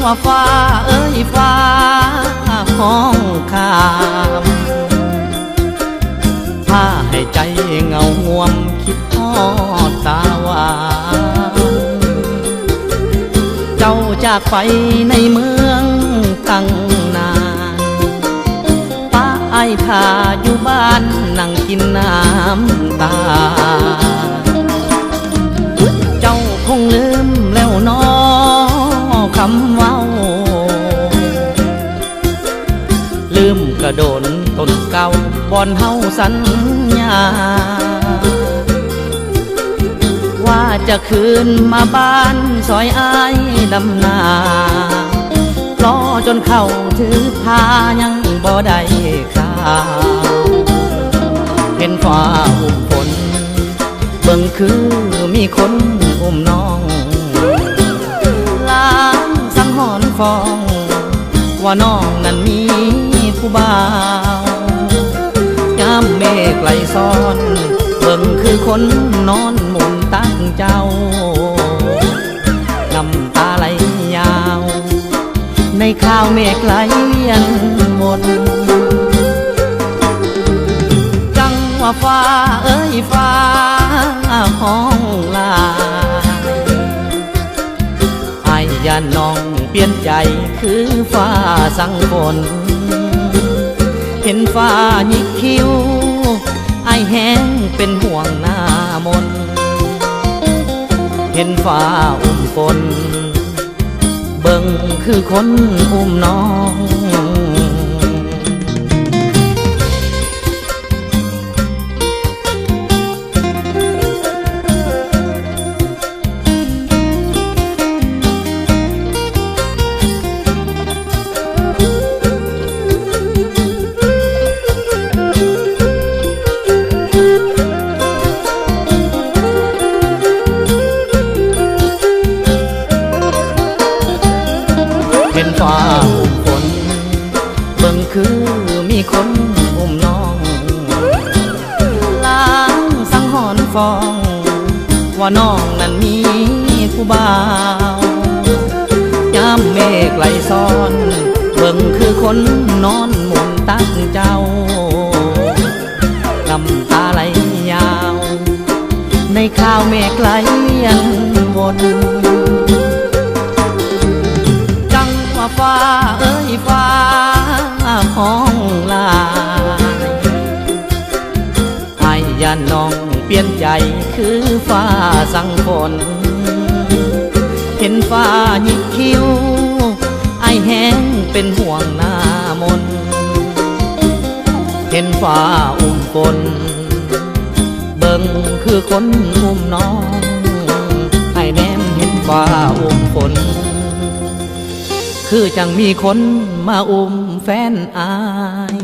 ว่าฟ้าเอ้ยฟ้าห้องคามพาให้ใจเงาง่วมคิดทอดตาหวานเจ้าจากไปในเมืองตั้งนานป้าไอ้ท่าอยู่บ้านนั่งกินน้ำตาเจ้าคงลืมแล้วน้อคำเว้าลืมกระโดนต้นเก่าบอนเฮาสัญญาว่าจะคืนมาบ้านซอยอ้ายดำนารอจนเข้าถือพายังบ่ได้ข่าวเห็นฟ้าอุ้มฝนเบิ่งคือมีคนอุ้มน้องล้างสังหรณ์ฟองว่าน้องนั้นมีผู้บ่าวยามเมฆไหลซ้อนเบิ่งคือคนนอนหมุนตั้งเจ้าน้ำตาไหลยาวในข่าวเมฆไหลเวียนวนจังว่าฟ้าเอ้ยฟ้าห้องลาไอ้ยานน้องเปลี่ยนใจคือฟ้าสั่งฝนเห็นฟ้าหยิกคิ้วไอ้แห้งเป็นห่วงหน้ามนเห็นฟ้าอุ้มฝนเบิ่งคือคนอุ้มน้องเห็นฟ้าอุ้มฝนเบิ่งคือมีคนอุ้มน้องล้างสังหรณ์ฟองว่าน้องนั้นมีผู้บ่าวยามเมฆไหลซ้อนเบิ่งคือคนนอนหมุนตั้งเจ้าน้ำตาไหลยาวในข่าวเมฆไหลเวียนวนฟ้าเอ้ยฟ้าห้องลายไอ้ยานน้องเปลี่ยนใจคือฟ้าสั่งฝนเห็นฟ้าหยิกคิ้วไอ้แห้งเป็นห่วงหน้ามนเห็นฟ้าอุ้มฝนเบิ่งคือคนอุ้มน้องไอ้แนมเห็นฟ้าอุ้มฝนคือจังมีคนมาอุ้มแฟนอาย